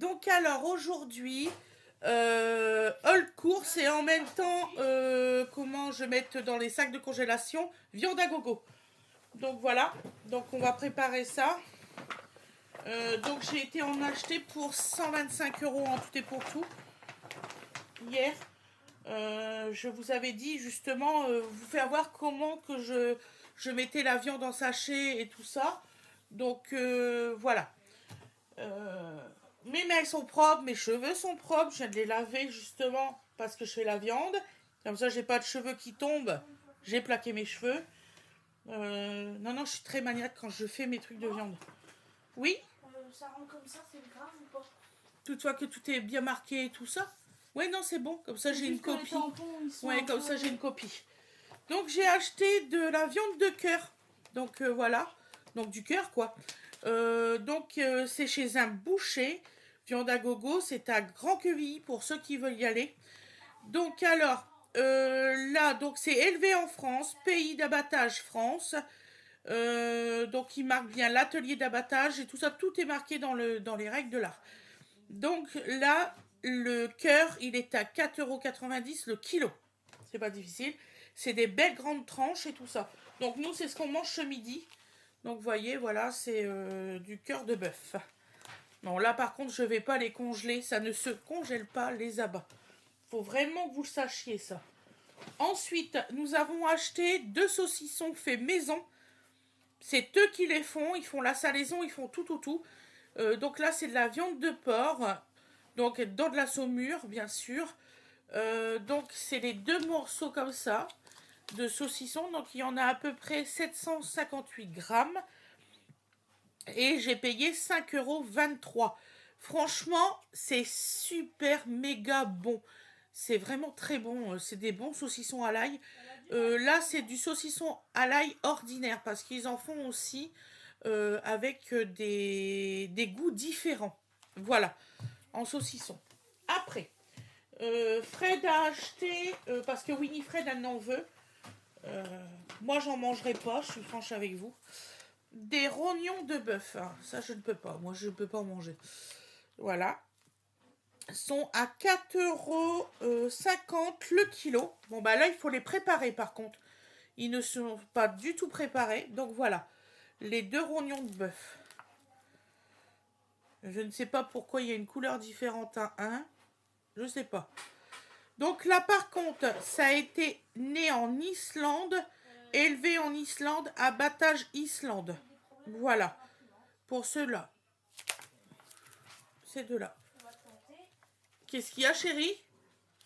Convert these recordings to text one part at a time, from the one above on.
Donc alors aujourd'hui, haul course et en même temps, comment je mette dans les sacs de congélation, viande à gogo. Donc voilà, donc on va préparer ça. Donc j'ai été en acheter pour 125 € en tout et pour tout. Hier, je vous avais dit justement, vous faire voir comment que je mettais la viande en sachet et tout ça. Donc voilà. Mes mains sont propres, mes cheveux sont propres. Je viens de les laver justement parce que je fais la viande. Comme ça, j'ai pas de cheveux qui tombent. J'ai plaqué mes cheveux. Non, je suis très maniaque quand je fais mes trucs de viande. Oui, Ça rend comme ça, c'est grave ou pas? toutefois que tout est bien marqué et tout ça. Ouais, non, c'est bon. Comme ça, j'ai une copie. Ouais, comme ça, j'ai une copie. Donc, j'ai acheté de la viande de cœur. Donc, voilà. Donc, du cœur, quoi. C'est chez un boucher. Viande à gogo, c'est à Grand-Quevilly pour ceux qui veulent y aller. Donc, alors, là, donc c'est élevé en France, pays d'abattage France. Donc, il marque bien l'atelier d'abattage et tout ça. Tout est marqué dans les règles de l'art. Donc, là, le cœur, il est à 4,90 € le kilo. C'est pas difficile. C'est des belles grandes tranches et tout ça. Donc, nous, c'est ce qu'on mange ce midi. Donc, vous voyez, voilà, c'est du cœur de bœuf. Non, là, par contre, je vais pas les congeler. Ça ne se congèle pas, les abats. Faut vraiment que vous le sachiez, ça. Ensuite, nous avons acheté 2 saucissons faits maison. C'est eux qui les font. Ils font la salaison, ils font tout. Donc là, c'est de la viande de porc. Donc, dans de la saumure, bien sûr. Donc, c'est les 2 morceaux comme ça de saucissons. Donc, il y en a à peu près 758 grammes. Et j'ai payé 5,23 €. Franchement, c'est super méga bon. C'est vraiment très bon. C'est des bons saucissons à l'ail. Là, c'est du saucisson à l'ail ordinaire parce qu'ils en font aussi avec des goûts différents. Voilà, en saucisson. Après, Fred a acheté, parce que Winifred, elle n'en veut. Moi, j'en mangerai pas, je suis franche avec vous. Des rognons de bœuf. Ah, ça, je ne peux pas. Moi, je ne peux pas en manger. Voilà. Sont à 4,50 € le kilo. Bon, bah là, il faut les préparer par contre. Ils ne sont pas du tout préparés. Donc voilà. Les 2 rognons de bœuf. Je ne sais pas pourquoi il y a une couleur différente à un. Je ne sais pas. Donc là, par contre, ça a été né en Islande. Élevé en Islande, abattage Islande. Voilà. Pour ceux-là. Ces deux-là. Qu'est-ce qu'il y a, chérie?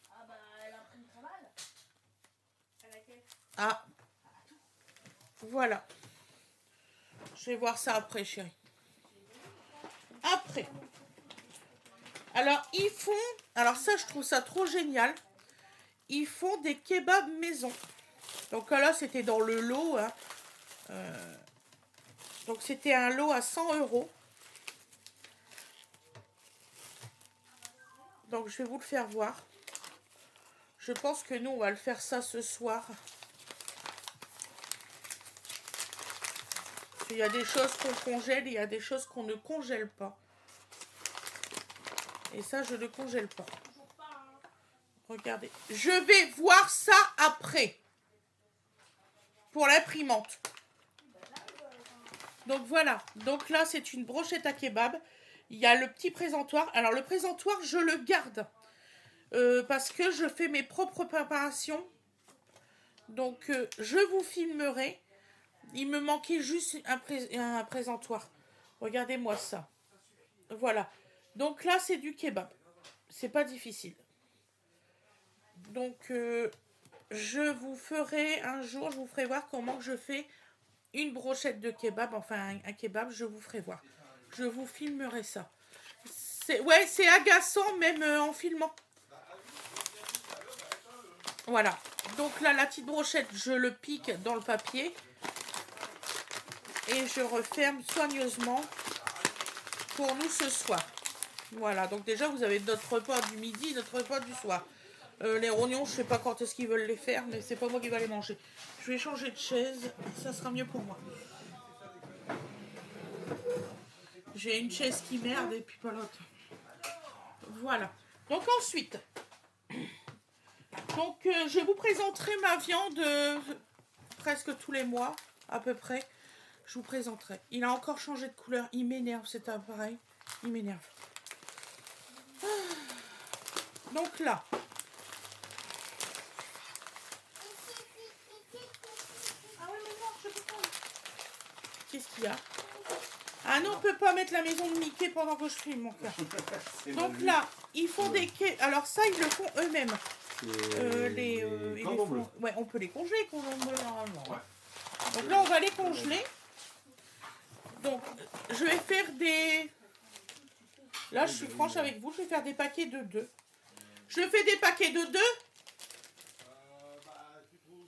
Ah bah, elle a pris très mal. Ah. Voilà. Je vais voir ça après, chérie. Après. Alors, ils font... Alors ça, je trouve ça trop génial. Ils font des kebabs maison. Donc là, c'était dans le lot. Hein. Donc, c'était un lot à 100 €. Donc, je vais vous le faire voir. Je pense que nous, on va le faire ça ce soir. Il y a des choses qu'on congèle et il y a des choses qu'on ne congèle pas. Et ça, je ne congèle pas. Regardez. Je vais voir ça après. Pour l'imprimante. Donc voilà. Donc là, c'est une brochette à kebab. Il y a le petit présentoir. Alors, le présentoir, je le garde. Parce que je fais mes propres préparations. Donc, je vous filmerai. Il me manquait juste un présentoir. Regardez-moi ça. Voilà. Donc là, c'est du kebab. C'est pas difficile. Donc, je vous ferai un jour, je vous ferai voir comment je fais une brochette de kebab. Enfin, un kebab, je vous ferai voir. Je vous filmerai ça. C'est agaçant même en filmant. Voilà. Donc là, la petite brochette, je le pique dans le papier. Et je referme soigneusement pour nous ce soir. Voilà, donc déjà vous avez notre repas du midi, notre repas du soir. Les rognons, je sais pas quand est-ce qu'ils veulent les faire, mais c'est pas moi qui va les manger. Je vais changer de chaise, ça sera mieux pour moi. J'ai une chaise qui merde et puis pas l'autre. Voilà. Donc ensuite, donc je vous présenterai ma viande presque tous les mois, à peu près. Je vous présenterai. Il a encore changé de couleur. Il m'énerve cet appareil. Il m'énerve. Donc là. Ah ouais, mais non, je peux pas. Qu'est-ce qu'il y a? Ah non, on peut pas mettre la maison de Mickey pendant que je filme, mon cœur. Donc là, ils font des quais. Alors ça, ils le font eux-mêmes. Ils font... Ouais, on peut les congeler, cordons bleus, normalement. Ouais. Donc là, on va les congeler. Donc, je vais faire des... Là, je suis franche avec vous, je vais faire des paquets de 2. Je fais des paquets de 2. Tu trouves...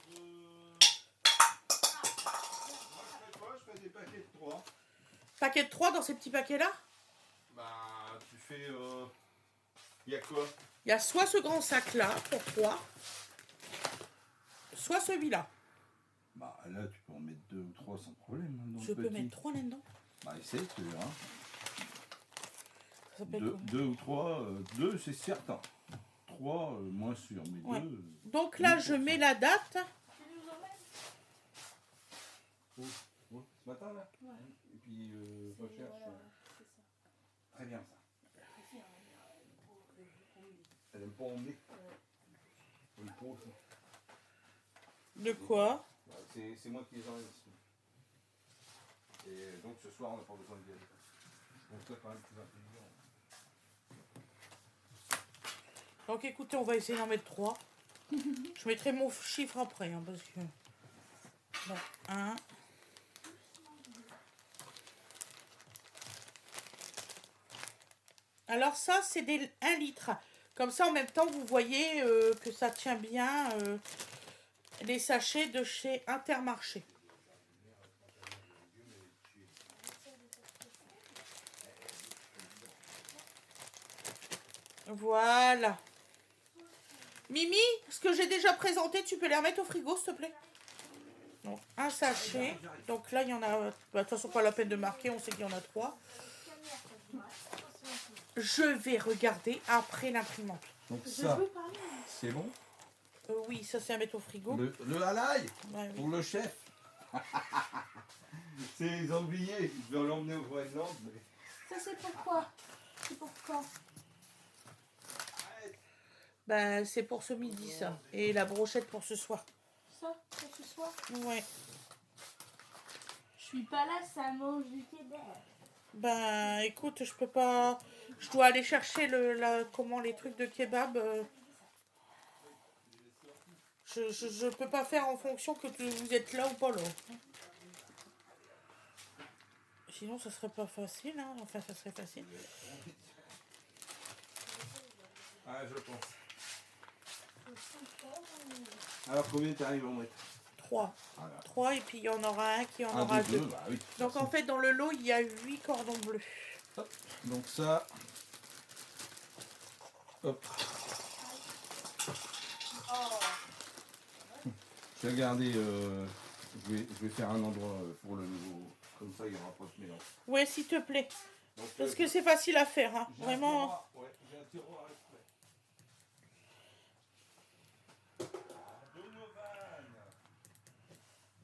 Moi, je fais des paquets de 3. Paquets de 3 dans ces petits paquets-là? Bah, tu fais... Il y a quoi? Il y a soit ce grand sac-là, pour 3, soit celui-là. Bah, là, tu peux en mettre 2 ou 3 sans problème. Hein, Je peux mettre 3 là-dedans? Bah, essaye, tu verras. Ça s'appelle comment? 2 ou 3, 2 c'est certain. 3, moins sûr, mais 2... Ouais. Donc là, je mets la date. Tu nous emmènes? Ouais, ce matin, là? Ouais. Et puis, recherche... Voilà, c'est ça. Très bien, ça. Elle aime pas emmener. Une pause. De quoi? C'est moi qui les emmène ici. Et donc ce soir, on n'a pas besoin d'y aller. Donc toi, quand même, tu vas payer. Donc écoutez, on va essayer d'en mettre 3. Je mettrai mon chiffre après, hein, parce que... Bon, 1. Alors ça, c'est des 1 litre. Comme ça, en même temps, vous voyez que ça tient bien les sachets de chez Intermarché. Voilà. Mimi, ce que j'ai déjà présenté, tu peux les remettre au frigo, s'il te plaît? Donc, un sachet. Donc là, il y en a... De toute façon, pas la peine de marquer, on sait qu'il y en a 3. Je vais regarder après l'imprimante. Donc ça, c'est bon. Oui, ça c'est à mettre au frigo. Le halaï Ouais, oui. pour le chef. Ils ont oublié, je dois l'emmener au Groenland. Mais... Ça, c'est pourquoi? C'est pour quand? Ben, c'est pour ce midi, ça. Et la brochette pour ce soir. Ça, pour ce soir? Ouais. Je suis pas là, ça mange du kebab. Ben, écoute, je peux pas... Je dois aller chercher les trucs de kebab. Je peux pas faire en fonction que vous êtes là ou pas là. Sinon, ça serait pas facile, hein. Enfin, ça serait facile. Ah, je pense. Alors, combien t'arrives à en mettre? 3. Voilà. 3, et puis il y en aura un qui en aura 2. Bah, oui, donc, en fait, dans le lot, il y a 8 cordons bleus. Hop. Donc ça... Hop. Je vais garder... je vais faire un endroit pour le nouveau... Comme ça, il n'y aura pas de mélange. Ouais, s'il te plaît. Donc, Parce que c'est facile à faire, hein. Vraiment. J'ai un tiroir exprès.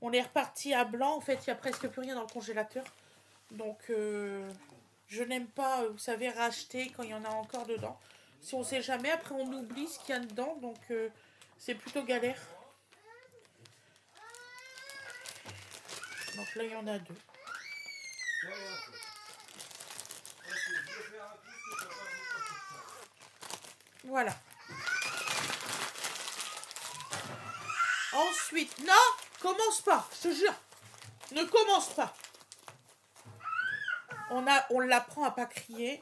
On est reparti à blanc. En fait, il n'y a presque plus rien dans le congélateur. Donc, je n'aime pas, vous savez, racheter quand il y en a encore dedans. Si on ne sait jamais, après on oublie ce qu'il y a dedans. Donc, c'est plutôt galère. Donc là, il y en a 2. Voilà. Ensuite, non, commence pas, je te jure. Ne commence pas. On l'apprend à pas crier.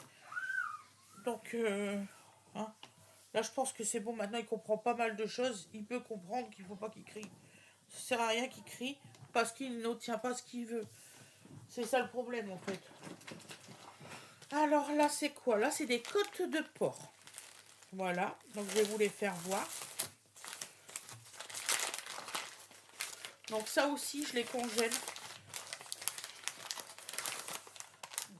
Donc, hein. Là, je pense que c'est bon. Maintenant, il comprend pas mal de choses. Il peut comprendre qu'il faut pas qu'il crie. Ça sert à rien qu'il crie parce qu'il n'obtient pas ce qu'il veut. C'est ça le problème, en fait. Alors là, c'est quoi? Là, c'est des côtes de porc. Voilà. Donc, je vais vous les faire voir. Donc, ça aussi, je les congèle.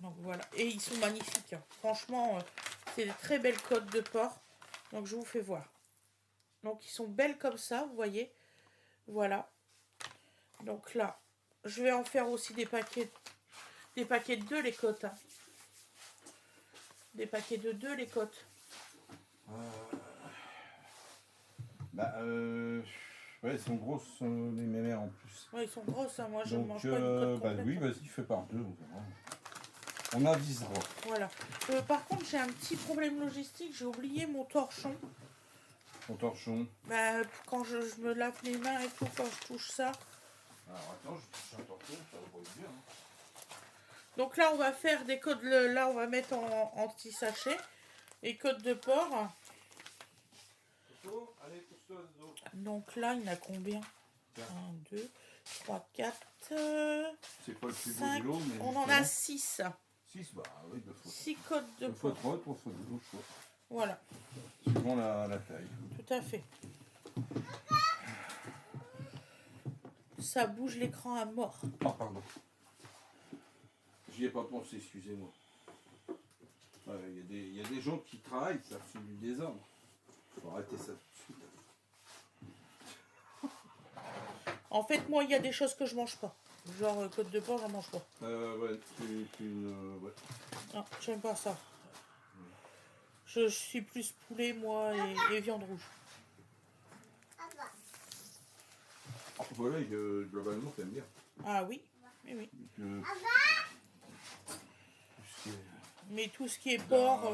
Donc, voilà. Et ils sont magnifiques. Hein. Franchement, C'est des très belles côtes de porc. Donc je vous fais voir. Donc ils sont belles comme ça, vous voyez. Voilà. Donc là, je vais en faire aussi des paquets de 2 les côtes. Hein. Des paquets de 2 les côtes. Ouais, elles sont grosses les mémères en plus. Ouais, ils sont grosses, hein. Moi je ne Donc, mange pas une côte complète. oui, vas-y, fais par 2, on verra. On avisera. Voilà. Par contre, j'ai un petit problème logistique, j'ai oublié mon torchon. Ton torchon. Bah, quand je me lave les mains et tout, quand je touche ça. Alors attends, je touche un torchon, ça va être bien. Hein. Donc là, on va faire des côtes, là, on va mettre en petits sachets. Les côtes de porc. Allez, pousse-toi, Zozo. Donc là, il y en a combien? 1, 2, 3, 4, C'est pas le plus beau 5. du lot, mais On en a 6. 6, bah oui, il faut. 6 côtes de Il faut porc. 3 pour faire de l'eau, quoi. Voilà, Suivant la taille. tout à fait. Ça bouge l'écran à mort. Oh, pardon. J'y ai pas pensé, excusez-moi. Il y a des gens qui travaillent, ça fait du désordre. Faut arrêter ça tout de suite. En fait, moi, il y a des choses que je mange pas. Genre côte de porc, j'en mange pas. Ouais, ouais. Non, j'aime pas ça. Je suis plus poulet, moi, et viande rouge. Voilà, globalement, t'aimes bien. Ah oui, oui, oui. Mais tout ce qui est porc...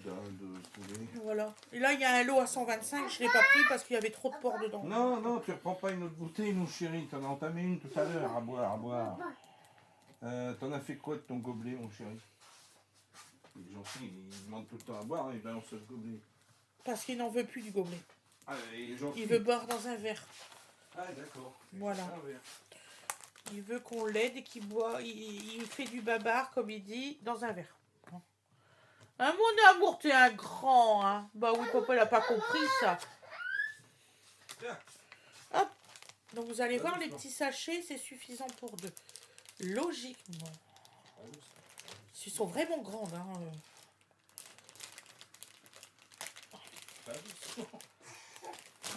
Dinde, poulet. Voilà. Et là, il y a un lot à 125, je ne l'ai pas pris parce qu'il y avait trop de porc dedans. Non, tu reprends pas une autre bouteille, mon chéri. T'en as entamé une tout à l'heure, à boire. T'en as fait quoi de ton gobelet, mon chéri? Il est gentil, il demande tout le temps à boire, hein, il balance le gobelet. Parce qu'il n'en veut plus du gobelet. Ah, il est gentil. Il veut boire dans un verre. Ah, d'accord. Voilà. Il veut qu'on l'aide et qu'il boit, il fait du babar, comme il dit, dans un verre. Hein, mon amour, t'es un grand, hein. Bah oui, papa, il n'a pas compris ça. Hop. Donc vous allez voir, les petits sachets, c'est suffisant pour 2. Logiquement. Ils sont vraiment grandes, hein.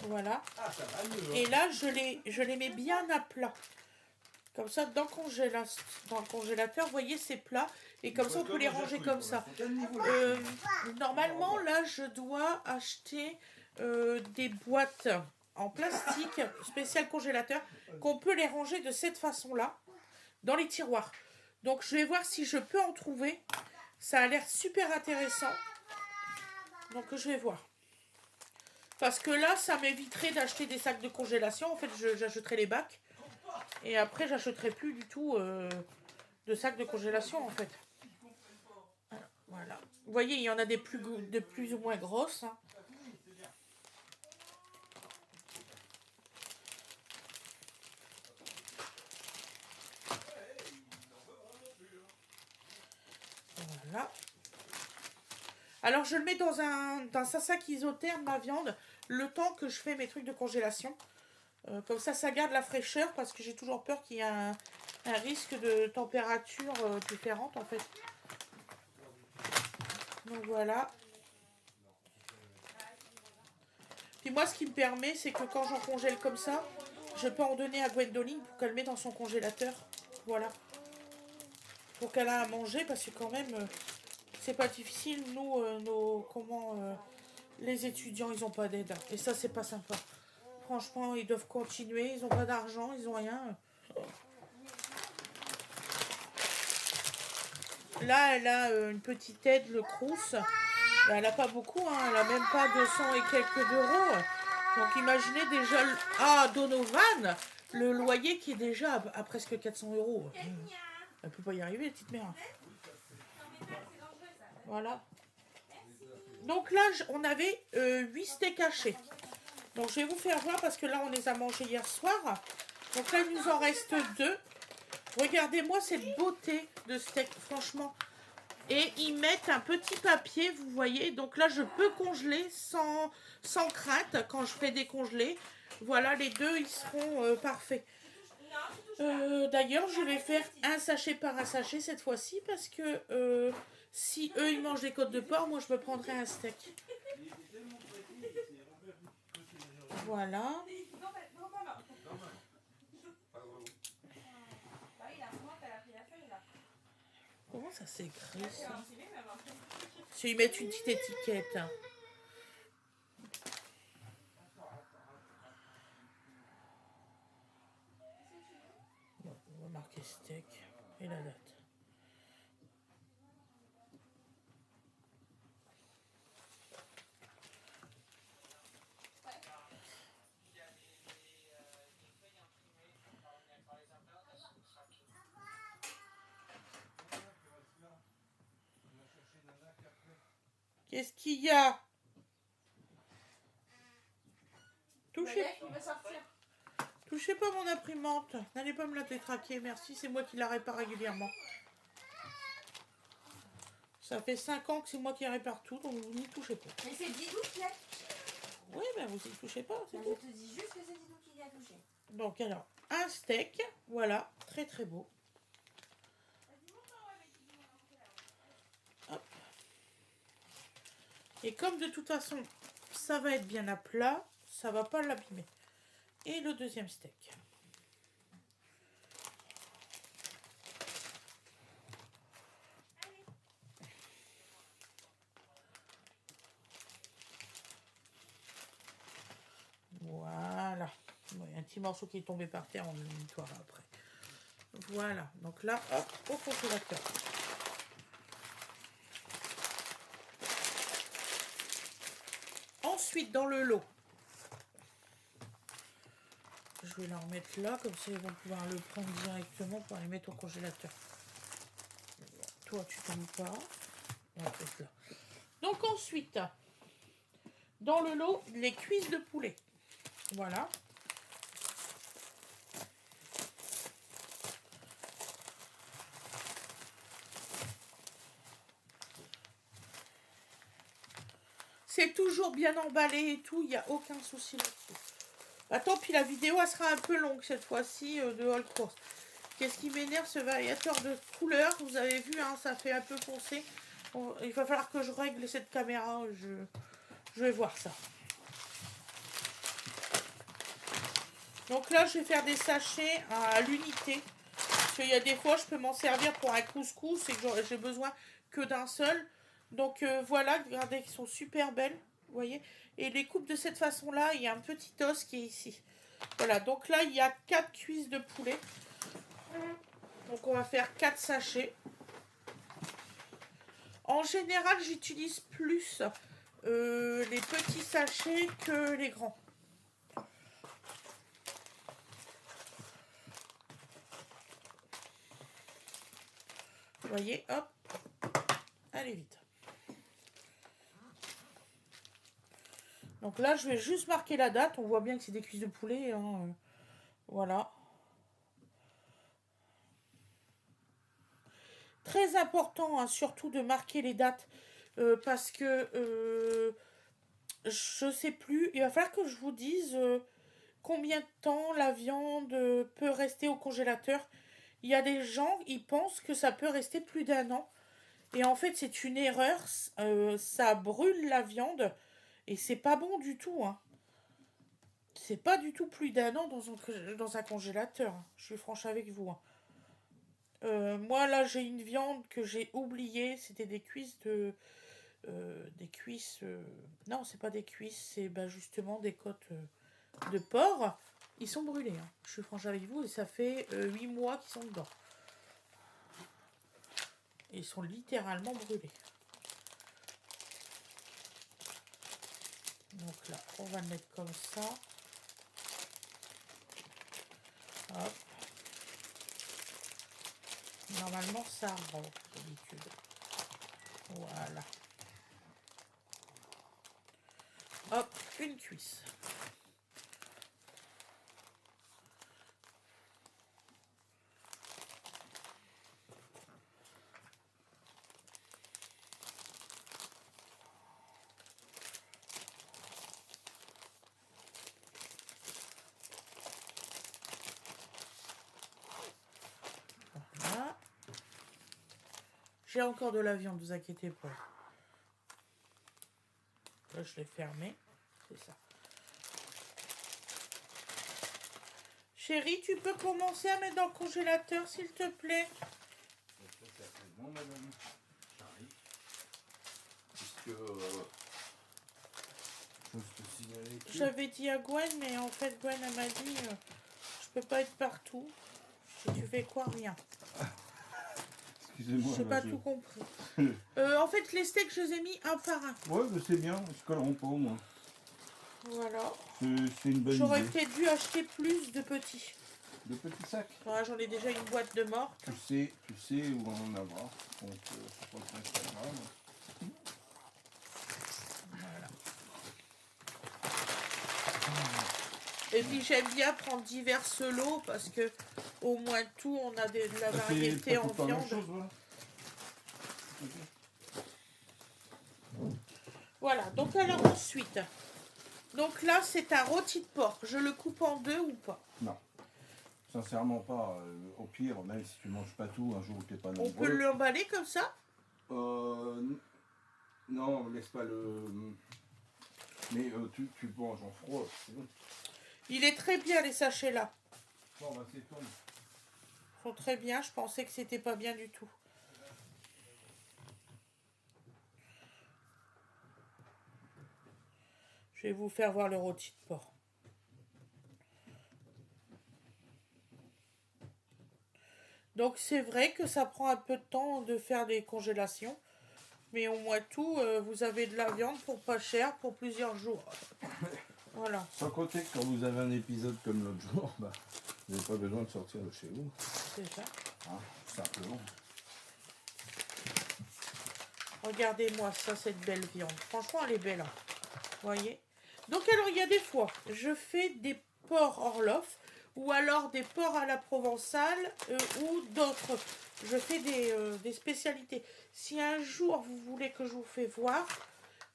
Voilà. Et là, je les mets bien à plat. Comme ça, dans le congélateur, vous voyez, c'est plat. Et comme ça, on peut les ranger comme ça. Normalement, là, je dois acheter des boîtes en plastique spécial congélateur qu'on peut les ranger de cette façon-là dans les tiroirs. Donc, je vais voir si je peux en trouver. Ça a l'air super intéressant. Donc, je vais voir. Parce que là, ça m'éviterait d'acheter des sacs de congélation. En fait, j'achèterai les bacs. Et après, j'achèterai plus du tout de sacs de congélation, en fait. Voilà. Vous voyez, il y en a de plus ou moins grosses. Hein. Voilà. Alors, je le mets dans un sac isotherme, ma viande, le temps que je fais mes trucs de congélation. Comme ça garde la fraîcheur parce que j'ai toujours peur qu'il y ait un risque de température différente, en fait. Donc, voilà. Puis moi, ce qui me permet, c'est que quand j'en congèle comme ça, je peux en donner à Gwendoline pour qu'elle mette dans son congélateur. Voilà. Pour qu'elle ait à manger parce que quand même... c'est pas difficile, nous, les étudiants, ils n'ont pas d'aide. Et ça, c'est pas sympa. Franchement, ils doivent continuer, ils n'ont pas d'argent, ils n'ont rien. Là, elle a une petite aide, le Crous. Elle n'a pas beaucoup, hein, elle n'a même pas 200 et quelques d'euros. Donc imaginez déjà... Ah, Donovan, le loyer qui est déjà à presque 400 euros. Elle ne peut pas y arriver, la petite mère. Voilà. Donc là, on avait 8 steaks hachés. Donc je vais vous faire voir parce que là, on les a mangés hier soir. Donc là, il nous en reste 2. Regardez-moi cette beauté de steak, franchement. Et ils mettent un petit papier, vous voyez. Donc là, je peux congeler sans crainte quand je fais décongeler. Voilà, les 2, ils seront parfaits. D'ailleurs, je vais faire un sachet par un sachet cette fois-ci parce que Si eux, ils mangent des côtes de porc, moi, je me prendrais un steak. Voilà. Comment ça s'écrit, ça? Si ils mettent une petite étiquette. Bon, on va marquer steak et la date. Qu'est-ce qu'il y a? Touchez pas mon imprimante. N'allez pas me la détraquer. Merci, c'est moi qui la répare régulièrement. Ça fait 5 ans que c'est moi qui répare tout, donc vous n'y touchez pas. Mais c'est Didou qui a touché. Oui, mais vous n'y touchez pas. Je te dis juste que c'est Didou qui a touché. Donc alors, un steak. Voilà, très très beau. Hop. Et comme de toute façon, ça va être bien à plat, ça va pas l'abîmer. Et le deuxième steak. Voilà. Bon, il y a un petit morceau qui est tombé par terre, on le nettoiera après. Voilà. Donc là, hop, au congélateur. Ensuite, dans le lot, je vais la remettre là, comme ça ils vont pouvoir le prendre directement pour les mettre au congélateur. Toi, tu tombes pas. On va mettre là. Donc ensuite, dans le lot, les cuisses de poulet. Voilà. C'est toujours bien emballé et tout, il n'y a aucun souci là-dessus. Attends, puis la vidéo, elle sera un peu longue cette fois-ci de Old Course. Qu'est-ce qui m'énerve, ce variateur de couleur? Vous avez vu, hein, ça fait un peu foncé. Il va falloir que je règle cette caméra. Je vais voir ça. Donc là, je vais faire des sachets à l'unité. Parce qu'il y a des fois, je peux m'en servir pour un couscous et que j'ai besoin que d'un seul. Donc voilà, regardez, ils sont super belles. Vous voyez? Et les coupes de cette façon-là, il y a un petit os qui est ici. Voilà, donc là, il y a 4 cuisses de poulet. Donc on va faire 4 sachets. En général, j'utilise plus les petits sachets que les grands. Vous voyez, hop. Allez, vite. Donc là, je vais juste marquer la date. On voit bien que c'est des cuisses de poulet. Hein. Voilà. Très important, hein, surtout de marquer les dates. Parce que je sais plus. Il va falloir que je vous dise combien de temps la viande peut rester au congélateur. Il y a des gens, ils pensent que ça peut rester plus d'1 an. Et en fait, c'est une erreur. Ça brûle la viande. Et c'est pas bon du tout. Hein. C'est pas du tout plus d'1 an dans un congélateur. Je suis franche avec vous. Hein. Moi, là, j'ai une viande que j'ai oubliée. C'était des cuisses de... non, c'est pas des cuisses. C'est justement des côtes de porc. Ils sont brûlés. Hein. Je suis franche avec vous. Et ça fait 8 mois qu'ils sont dedans. Ils sont littéralement brûlés. Donc là, on va le mettre comme ça. Hop. Normalement, ça rentre d'habitude. Voilà. Hop, une cuisse. J'ai encore de la viande, vous inquiétez pas. Là, je l'ai fermé. C'est ça. Chérie, tu peux commencer à mettre dans le congélateur, s'il te plaît? Bon, madame. J'arrive. Puisque... J'avais dit à Gwen, mais en fait, Gwen, elle m'a dit je peux pas être partout. Si tu fais quoi? Rien. Excusez-moi. J'ai pas tout compris. En fait, les steaks, je les ai mis un par un. Ouais, mais c'est bien, ils se colleront pas au moins. Voilà. C'est une bonne idée. J'aurais peut-être dû acheter plus de petits. De petits sacs. Voilà, j'en ai déjà une boîte de morte. Tu sais où en avoir. Donc, c'est pas très grave. Voilà. Et puis j'aime bien prendre divers lots parce que au moins tout, on a de la variété en viande. Chose, voilà. Voilà, donc alors ensuite, donc là c'est un rôti de porc. Je le coupe en deux ou pas? Non, sincèrement pas. Au pire, même si tu manges pas tout, un jour où t'es pas nombreux. On peut l'emballer comme ça? Non, laisse pas le... Mais tu manges en froid, c'est bon. Il est très bien les sachets là. Bon, bah c'est tout. Ils sont très bien, je pensais que c'était pas bien du tout. Je vais vous faire voir le rôti de porc. Donc c'est vrai que ça prend un peu de temps de faire des congélations. Mais au moins tout, vous avez de la viande pour pas cher pour plusieurs jours. Voilà. Sans compter que quand vous avez un épisode comme l'autre jour, bah, vous n'avez pas besoin de sortir de chez vous. C'est ça. Hein, simplement. Regardez-moi ça, cette belle viande. Franchement, elle est belle. Hein. Vous voyez? Donc alors, il y a des fois, je fais des porcs Orloff ou alors des porcs à la provençale ou d'autres. Je fais des spécialités. Si un jour vous voulez que je vous fais voir,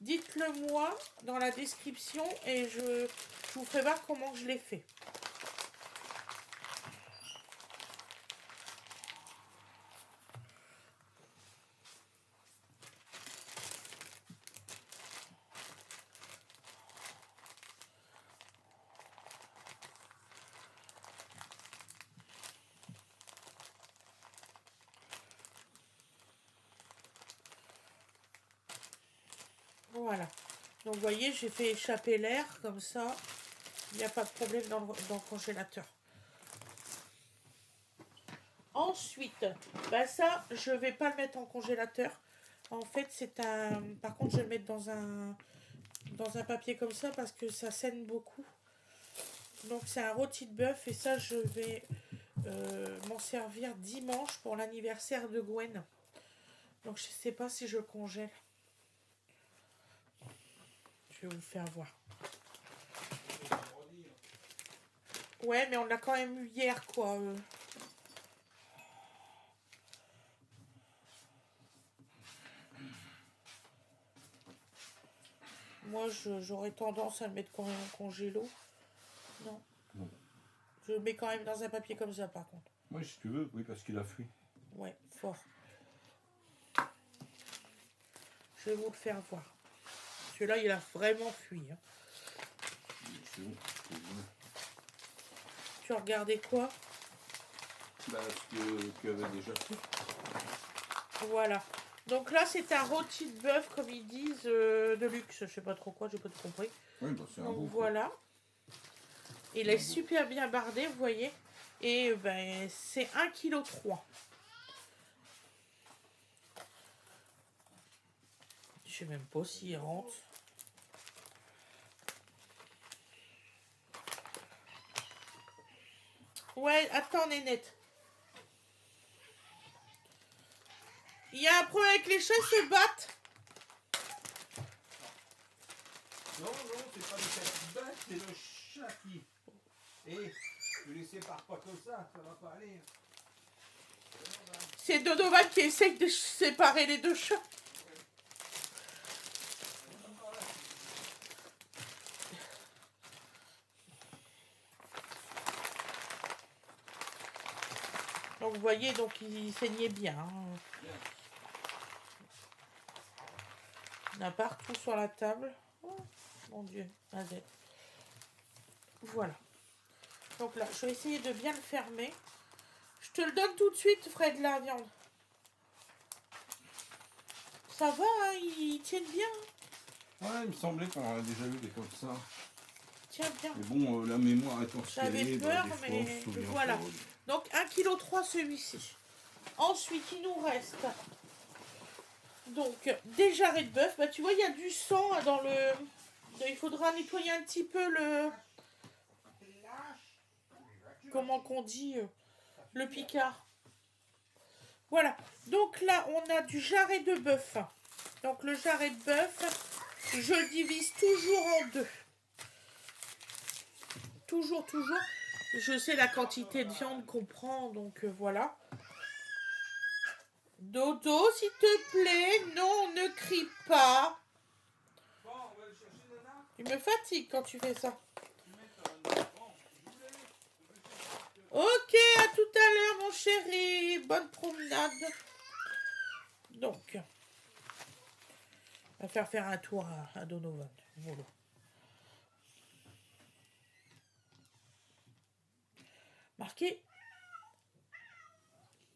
dites-le moi dans la description et je vous ferai voir comment je l'ai fait. Voilà. Donc vous voyez, j'ai fait échapper l'air comme ça. Il n'y a pas de problème dans le congélateur. Ensuite, bah ça, je vais pas le mettre en congélateur. En fait, c'est un... Par contre, je vais le mettre dans un papier comme ça parce que ça saigne beaucoup. Donc c'est un rôti de bœuf et ça, je vais m'en servir dimanche pour l'anniversaire de Gwen. Donc je sais pas si je congèle. Je vais vous faire voir. Ouais, mais on l'a quand même eu hier, quoi. Moi, j'aurais tendance à le mettre quand même en congélo. Non. Non. Je le mets quand même dans un papier comme ça, par contre. Oui, si tu veux, oui, parce qu'il a fui. Ouais, fort. Je vais vous le faire voir. Celui-là, il a vraiment fui. Hein. C'est bon, c'est bon. Tu regardais quoi? Bah, ce que tu avais déjà fait. Voilà. Donc là, c'est un rôti de bœuf, comme ils disent, de luxe. Je sais pas trop quoi, j'ai pas tout compris. Oui, bah, c'est un Donc beau. voilà. Il est super bien bardé, vous voyez. Et ben, c'est 1,3 kg. Je sais même pas s'il rentre. Ouais, attends, Nénette. Il y a un problème avec les chats, ils se battent. Non, c'est pas le chat qui se bat, c'est le chat qui... Et tu les sépares pas comme ça va pas aller. C'est Donovan qui essaye de séparer les deux chats. Donc vous voyez, donc il saignait bien. Hein. Il y en a partout sur la table. Oh, mon Dieu, Azette. Voilà. Donc là, je vais essayer de bien le fermer. Je te le donne tout de suite, Fred, la viande. Ça va, hein, ils tiennent bien. Ouais, il me semblait qu'on en a déjà eu des comme ça. Tiens bien. Mais bon, la mémoire étant ce qu'elle J'avais est, peur, des fois, on mais se souvient voilà. pas. Donc 1,3 kg celui-ci. Ensuite, il nous reste donc des jarrets de bœuf. Bah, tu vois, il y a du sang dans le... Il faudra nettoyer un petit peu le... Comment qu'on dit le picard. Voilà. Donc là, on a du jarret de bœuf. Donc le jarret de bœuf, je le divise toujours en deux. Toujours. Je sais la quantité de viande qu'on prend, donc voilà. Dodo, s'il te plaît, non, ne crie pas. Tu me fatigues quand tu fais ça. Ok, à tout à l'heure, mon chéri. Bonne promenade. Donc, on va faire un tour à Donovan. Voilà. Marqué.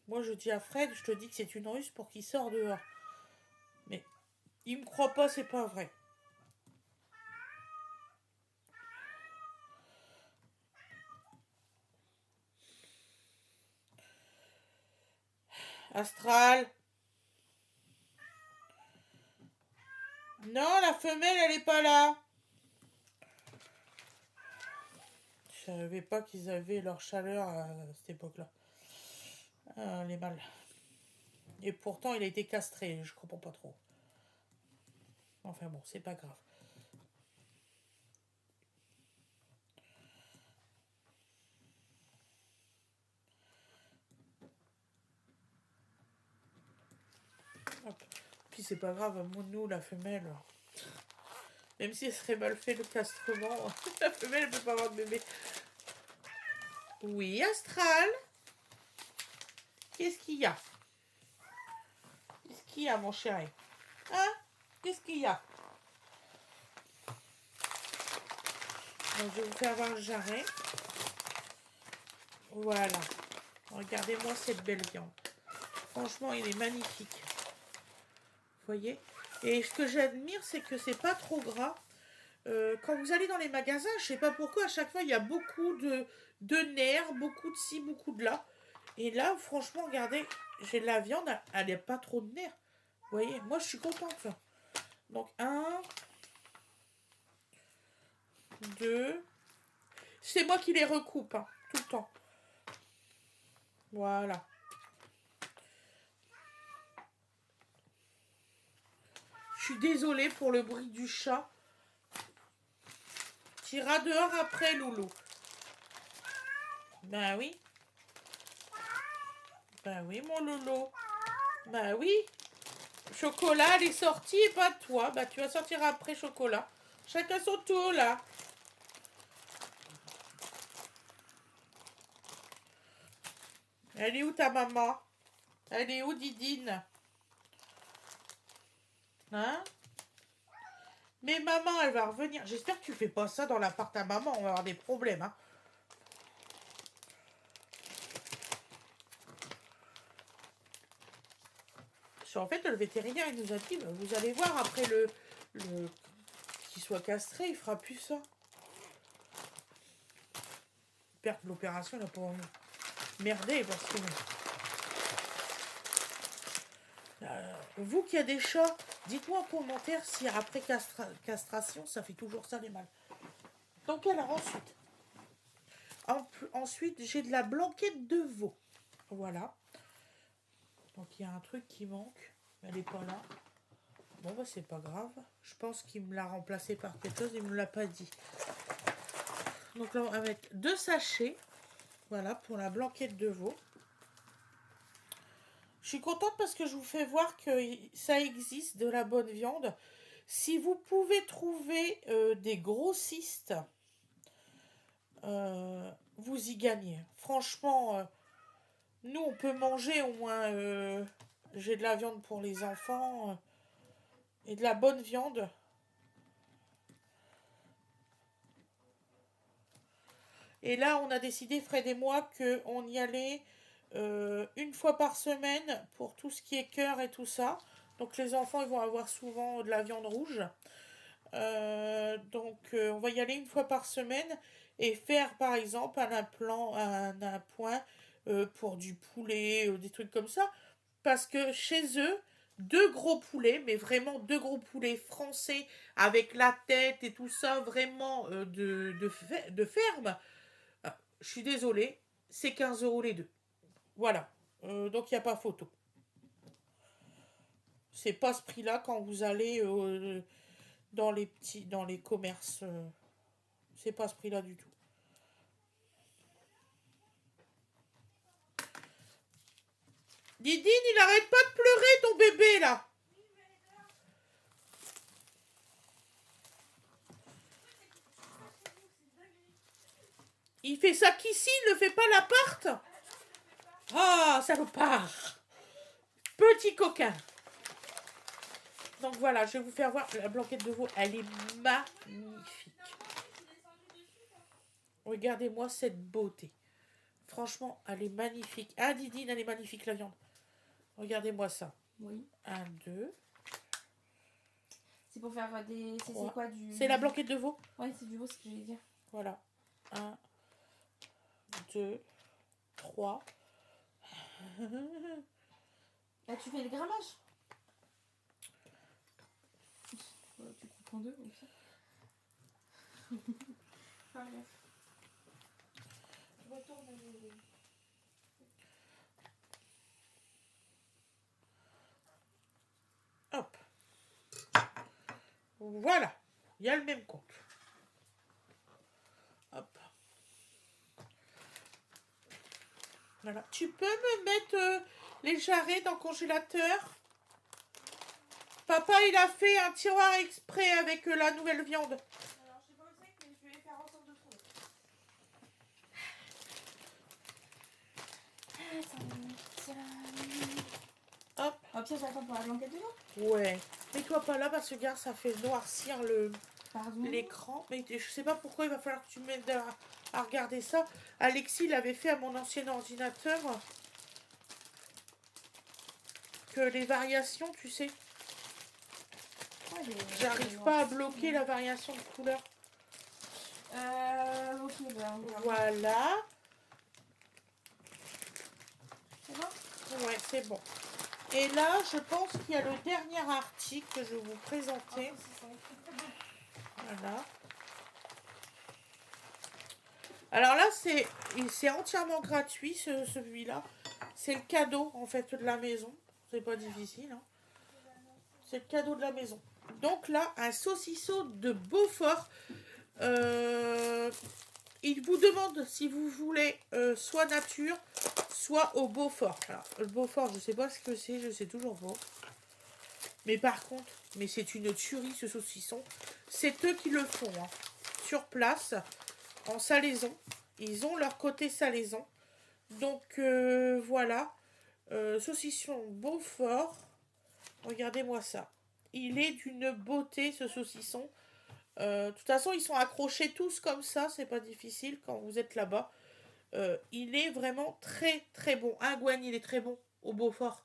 Moi, je dis à Fred, je te dis que c'est une ruse pour qu'il sorte dehors. Mais il me croit pas, c'est pas vrai. Astral. Non, la femelle, elle est pas là. Je savais pas qu'ils avaient leur chaleur à cette époque-là. Ah, les mâles. Et pourtant, il a été castré. Je comprends pas trop. Enfin bon, c'est pas grave. Hop. Puis c'est pas grave, nous, la femelle, même si elle serait mal fait le castrement, la femelle ne peut pas avoir de bébé. Oui, Astral. Qu'est-ce qu'il y a? Qu'est-ce qu'il y a, mon chéri? Hein? Qu'est-ce qu'il y a? Donc, je vais vous faire voir le jarret. Voilà. Regardez-moi cette belle viande. Franchement, il est magnifique. Vous voyez? Et ce que j'admire, c'est que c'est pas trop gras. Quand vous allez dans les magasins, je sais pas pourquoi, à chaque fois, il y a beaucoup de nerfs, beaucoup de ci, beaucoup de là. Et là, franchement, regardez, j'ai de la viande, elle n'a pas trop de nerfs. Vous voyez? Moi, je suis contente. Donc, 1, 2. C'est moi qui les recoupe, hein, tout le temps. Voilà. Je suis désolée pour le bruit du chat. Tu iras dehors après, Loulou. Ben oui. Ben oui, mon Loulou. Ben oui. Chocolat, elle est sortie et pas toi. Ben tu vas sortir après, Chocolat. Chacun son tour, là. Elle est où ta maman? Elle est où, Didine? Hein? Mais maman, elle va revenir. J'espère que tu fais pas ça dans l'appart à maman. On va avoir des problèmes, hein. En fait, le vétérinaire, il nous a dit, bah, vous allez voir, après qu'il soit castré, il fera plus ça. J'espère que l'opération n'a pas merdé, parce que... vous qui avez des chats, dites-moi en commentaire si après castration, ça fait toujours ça les mâles. Donc alors ensuite, j'ai de la blanquette de veau. Voilà. Donc il y a un truc qui manque. Elle n'est pas là. Bon bah c'est pas grave. Je pense qu'il me l'a remplacé par quelque chose. Il me l'a pas dit. Donc là on va mettre 2 sachets. Voilà pour la blanquette de veau. Je suis contente parce que je vous fais voir que ça existe de la bonne viande. Si vous pouvez trouver des grossistes, vous y gagnez. Franchement, nous on peut manger au moins. J'ai de la viande pour les enfants. et de la bonne viande. Et là, on a décidé, Fred et moi, qu'on y allait une fois par semaine pour tout ce qui est cœur et tout ça. Donc les enfants, ils vont avoir souvent de la viande rouge. On va y aller une fois par semaine et faire, par exemple, un point pour du poulet, des trucs comme ça. Parce que chez eux, deux gros poulets, mais vraiment deux gros poulets français avec la tête et tout ça, vraiment de ferme. Je suis désolée, c'est 15 € les deux. Voilà. Donc il n'y a pas photo. C'est pas ce prix-là quand vous allez dans les commerces. C'est pas ce prix-là du tout. Didine, il arrête pas de pleurer ton bébé là. Il fait ça qu'ici, il ne fait pas l'appart. Ah, salopard. Petit coquin. Donc voilà, je vais vous faire voir la blanquette de veau. Elle est magnifique. Regardez-moi cette beauté. Franchement, elle est magnifique. Ah, Didine, elle est magnifique, la viande. Regardez-moi ça. Oui. 1, 2. C'est pour faire des... C'est quoi du... C'est la blanquette de veau. Oui, c'est du veau, ce que j'allais dire. Voilà. 1, 2, 3. Là, tu fais le grammage. Tu coupes en deux, comme ça. Ah, bref. Je retourne Hop. Voilà. Il y a le même compte. Hop. Voilà. Tu peux me mettre les jarrets dans le congélateur? Papa, il a fait un tiroir exprès avec la nouvelle viande. Alors, je sais pas où c'est, mais je vais faire en sorte de trouver. Hop. Hop, ça, j'attends pour la blanquette de veau. Ouais. Mets-toi pas là parce que, regarde, ça fait noircir l'écran. Mais je sais pas pourquoi il va falloir que tu m'aides à regarder ça. Alexis l'avait fait à mon ancien ordinateur. Que les variations, tu sais. J'arrive pas à bloquer la variation de couleur. Ok, ben, voilà. C'est bon? Ouais, c'est bon. Et là, je pense qu'il y a le dernier article que je vais vous présenter. Voilà. Alors là, c'est entièrement gratuit, celui-là. C'est le cadeau, en fait, de la maison. C'est pas difficile, hein. C'est le cadeau de la maison. Donc là, un saucisson de Beaufort. Il vous demande si vous voulez soit nature, soit au Beaufort. Alors, le Beaufort, je sais pas ce que c'est, je sais toujours pas. Mais par contre, mais c'est une tuerie ce saucisson. C'est eux qui le font, hein. Sur place, en salaison. Ils ont leur côté salaison. Donc voilà. Saucisson Beaufort. Regardez-moi ça. Il est d'une beauté ce saucisson. De toute façon, ils sont accrochés tous comme ça. C'est pas difficile quand vous êtes là-bas. Il est vraiment très très bon. Ah, Gwen, il est très bon au Beaufort.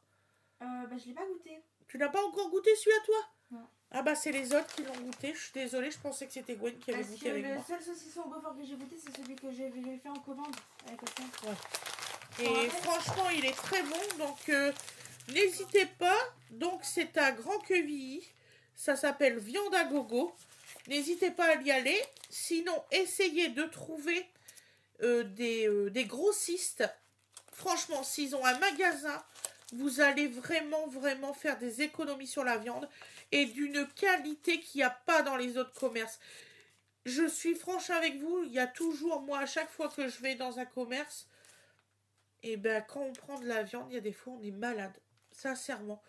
Je l'ai pas goûté. Tu n'as pas encore goûté celui-là, toi? Non. Ah bah c'est les autres qui l'ont goûté. Je suis désolée, je pensais que c'était Gwen qui avait goûté avec moi. Le seul saucisson au Beaufort que j'ai goûté, c'est celui que j'ai fait en commande avec quelqu'un. Ouais. Et franchement, il est très bon. Donc n'hésitez pas. Donc c'est à Grand Quevilly. Ça s'appelle Viande à Gogo. N'hésitez pas à y aller. Sinon, essayez de trouver des grossistes. Franchement, s'ils ont un magasin, vous allez vraiment, vraiment faire des économies sur la viande et d'une qualité qu'il n'y a pas dans les autres commerces. Je suis franche avec vous, il y a toujours, moi, à chaque fois que je vais dans un commerce, et ben quand on prend de la viande, il y a des fois, on est malade. Sincèrement.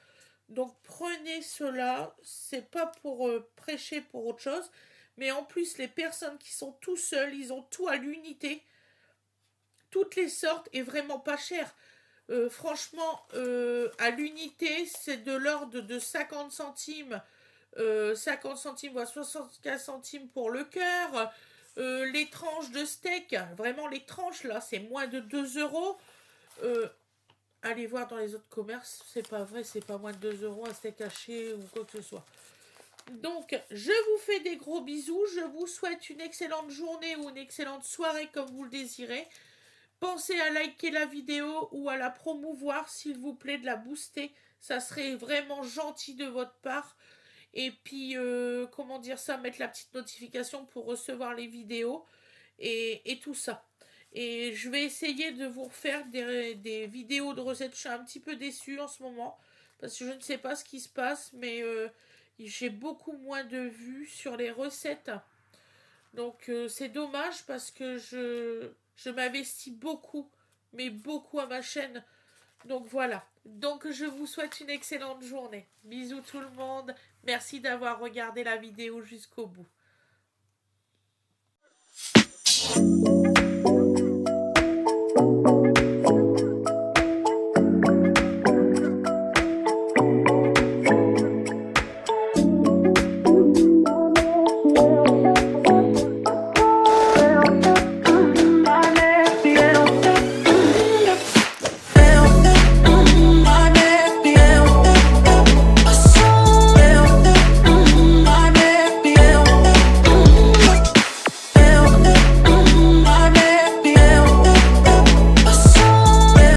Donc prenez cela, c'est pas pour prêcher pour autre chose, mais en plus les personnes qui sont tout seuls, ils ont tout à l'unité, toutes les sortes et vraiment pas cher. Franchement, à l'unité, c'est de l'ordre de 50 centimes 50 centimes ou à 75 centimes pour le cœur. Les tranches de steak, vraiment les tranches là, c'est moins de 2 euros. Allez voir dans les autres commerces, c'est pas vrai, c'est pas moins de 2 euros un steak haché ou quoi que ce soit. Donc, je vous fais des gros bisous. Je vous souhaite une excellente journée ou une excellente soirée comme vous le désirez. Pensez à liker la vidéo ou à la promouvoir, s'il vous plaît, de la booster. Ça serait vraiment gentil de votre part. Et puis, comment dire ça, mettre la petite notification pour recevoir les vidéos et tout ça. Et je vais essayer de vous refaire des vidéos de recettes. Je suis un petit peu déçue en ce moment parce que je ne sais pas ce qui se passe, mais j'ai beaucoup moins de vues sur les recettes. Donc c'est dommage parce que je m'investis beaucoup, mais beaucoup à ma chaîne. Donc voilà. Donc je vous souhaite une excellente journée. Bisous tout le monde. Merci d'avoir regardé la vidéo jusqu'au bout.